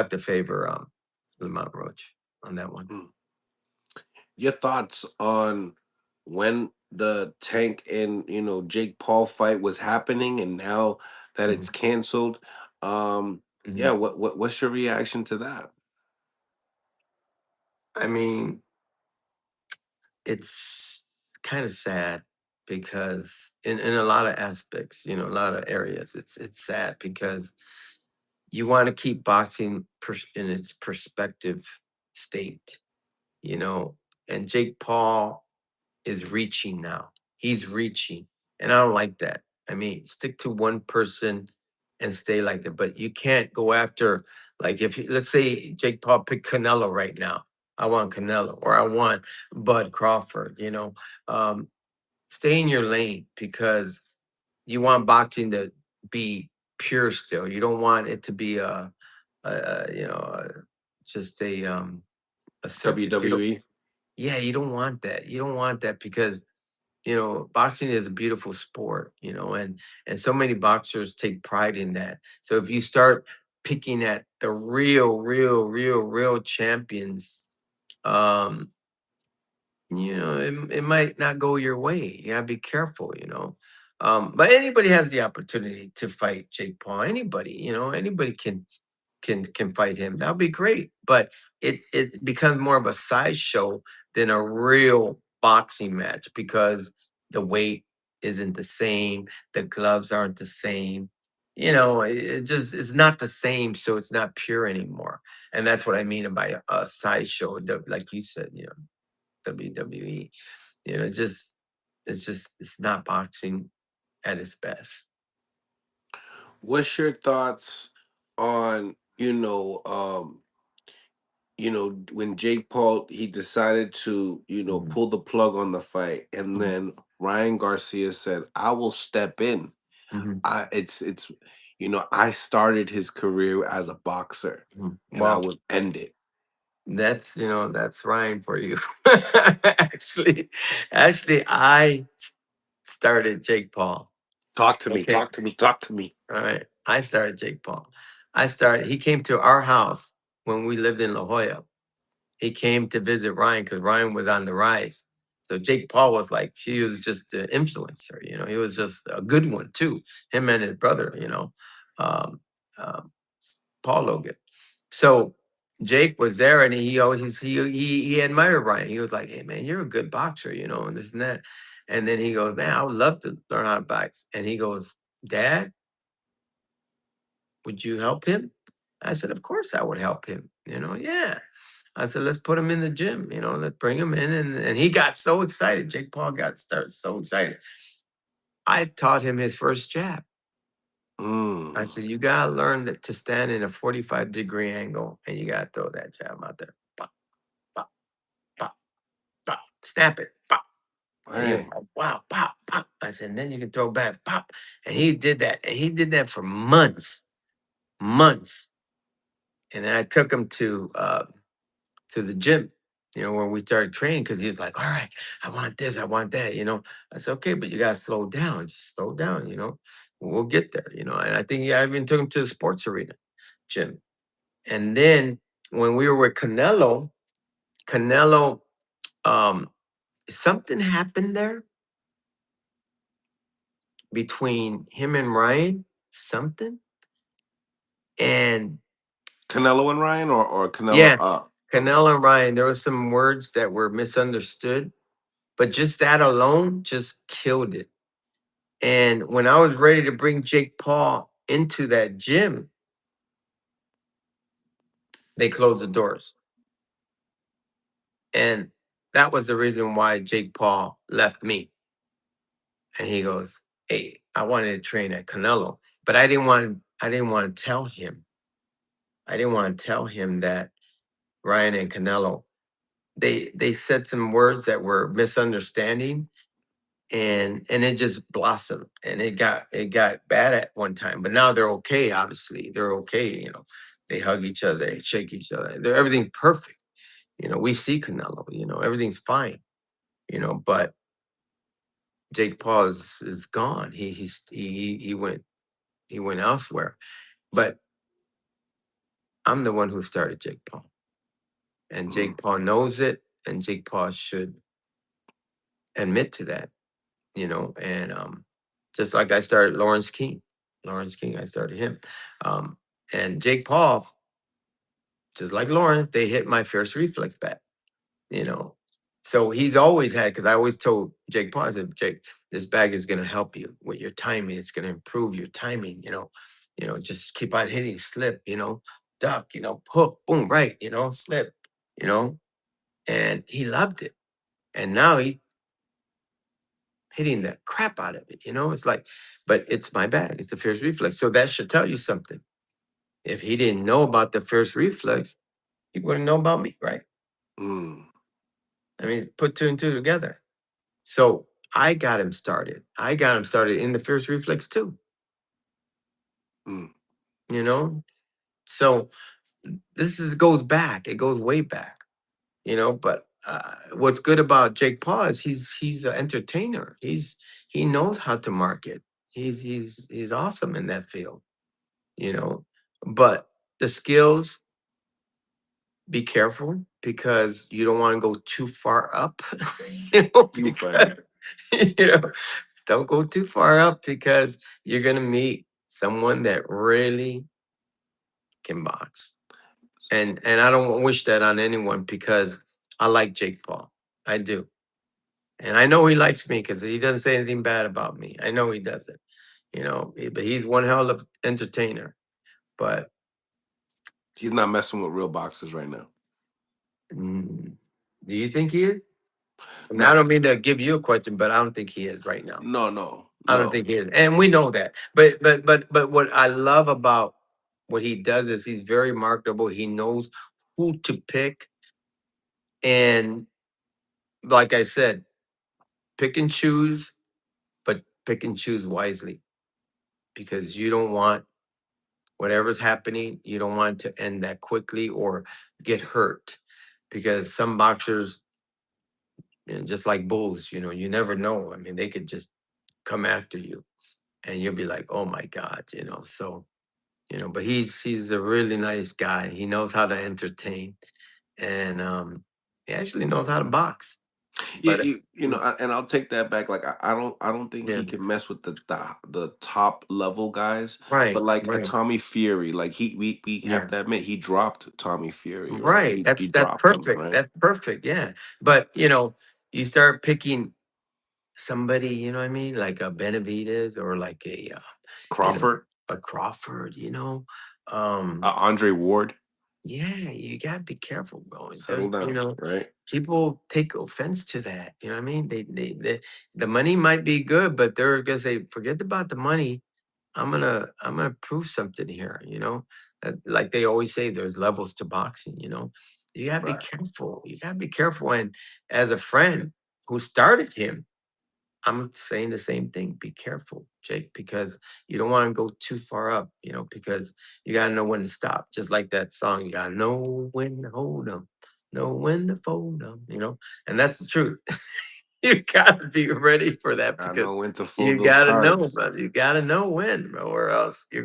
have to favor Lamont Roach on that one. Mm. Your thoughts on when the Tank and Jake Paul fight was happening, and now that Mhm, it's canceled? Yeah, mhm. what's your reaction to that? I mean, it's kind of sad because in a lot of aspects, a lot of areas, it's sad because you want to keep boxing in its perspective state, you know, and Jake Paul is reaching now. He's reaching, and I don't like that. I mean, stick to one person and stay like that, but you can't go after, like, let's say Jake Paul picked Canelo right now. I want Canelo, or I want Bud Crawford. Um, stay in your lane because you want boxing to be pure still. You don't want it to be just a circus. You don't. WWE. Yeah, you don't want that. You don't want that because boxing is a beautiful sport, and so many boxers take pride in that. So if you start picking at the real champions, um, it might not go your way. You gotta be careful, but anybody has the opportunity to fight Jake Paul. Anybody, anybody can fight him. That'll be great. But it becomes more of a sideshow than a real boxing match because the weight isn't the same, the gloves aren't the same. It just it's not the same, so it's not pure anymore. And that's what I mean by a sideshow, like you said, WWE. You know, just it's not boxing at its best. What's your thoughts on when Jake Paul he decided to Mhm, pull the plug on the fight, and mhm, then Ryan Garcia said, "I will step in." mhm, I started his career as a boxer, mhm. and I Well, would end it. that's Ryan for you. actually, actually, I started Jake Paul. Talk to me, Okay, talk to me, talk to me. all right. I started Jake Paul. He came to our house when we lived in La Jolla. He came to visit Ryan because Ryan was on the rise. So Jake Paul was like, he was just an influencer. He was just a good one too. Him and his brother. Um, um, Paul Logan. So Jake was there, and he always he admired Ryan. He was like, "Hey man, you're a good boxer, and this and that." And then he goes, "Man, I would love to learn how to box." And he goes, "Dad, would you help him?" I said, "Of course I would help him." Yeah. I said, "Let's put him in the gym. Let's bring him in." And he got so excited. Jake Paul got started so excited. I taught him his first jab. I Mm. said, "You gotta learn to stand in a 45-degree angle, and you gotta throw that jab out there. Pop, pop, pop, pop. Snap it. Pop." And he was Right. like, "Wow, pop, pop." I said, "And then you can throw back, pop." And he did that. And he did that for months, months. And then I took him to the gym, where we started training because he was like, "All right, I want this, I want that." I said, "Okay, but you gotta slow down, just slow down. We'll get there." And I think I even took him to the sports arena gym. And then when we were with Canelo, um, something happened there between him and Ryan, something, and Canelo and Ryan, or Canelo? yeah, Canelo and Ryan, there was some words that were misunderstood, but just that alone just killed it. And when I was ready to bring Jake Paul into that gym, they closed the doors. And that was the reason why Jake Paul left me. And he goes, "Hey, I wanted to train at Canelo, but I didn't want to tell him. I didn't want to tell him that Ryan and Canelo, they said some words that were misunderstanding, and it just blossomed, and it got bad at one time, but now they're okay. Obviously they're okay. They hug each other, they shake each other, they're everything perfect. We see Canelo, everything's fine. But Jake Paul is gone. He went elsewhere. But I'm the one who started Jake Paul, and Mm, Jake Paul knows it, and Jake Paul should admit to that, and just like I started Lawrence King, I started him, um, and Jake Paul, just like Lawrence, they hit my first reflex bat, you know. So he's always had, because I always told Jake Paul, I said, Jake, this bag is going to help you with your timing. It's going to improve your timing. Just keep on hitting, slip, duck, hook, boom, right, slip, you know, and he loved it. And now he hitting the crap out of it. It's like, but it's my bag. It's the first reflex. So that should tell you something. If he didn't know about the first reflex, he wouldn't know about me, right? mm, I mean, put two and two together. So I got him started. I got him started in the first reflex too, mm, you know? So this is goes back. It goes way back, but what's good about Jake Paul is he's an entertainer. He knows how to market. He's awesome in that field, you know. But the skills, be careful because you don't want to go too far up. you Because funny. you know don't go too far up because you're gonna meet someone that really can box. And I don't wish that on anyone because I like Jake Paul. I do. And I know he likes me because he doesn't say anything bad about me. I know he doesn't. But he's one hell of entertainer. But He's not messing with real boxers right now. mm, do you think he is? I mean, I No, don't mean to give you a question, but I don't think he is right now. no, no, I don't no. think he is, and we know that. But what I love about what he does is he's very marketable. He knows who to pick, and like I said, pick and choose, but pick and choose wisely because you don't want whatever's happening. You don't want to end that quickly or get hurt because some boxers, just like bulls, you never know. I mean, they could just come after you, and you'll be like, oh my god, so. But he's a really nice guy. He knows how to entertain, and he actually knows how to box. Yeah, But and I'll take that back. Like I don't think yeah, he can mess with the top level guys. But right, like a right, Tommy Fury, like we have yeah, to admit he dropped Tommy Fury, right? right. He That's dropped him, perfect. right? That's perfect. Yeah, but you start picking somebody. You know what I mean, like a Benavides or like you know, Crawford, a Crawford. Um, Andre Ward, Yeah, you gotta be careful, bro. There's, settle down, right? people take offense to that. You know what I mean? The money might be good, but they're gonna say, forget about the money. I'm gonna prove something here. Like they always say, there's levels to boxing. You gotta be Right. careful. You gotta be careful. And as a friend who started him, I'm saying the same thing. Be careful, Jake, because you don't want to go too far up, because you got to know when to stop. Just like that song, you got to know when to hold them, know when to fold them, and that's the truth. You got to be ready for that I because know when to fold you those got to know, cards. brother. You got to know when, bro, or else you're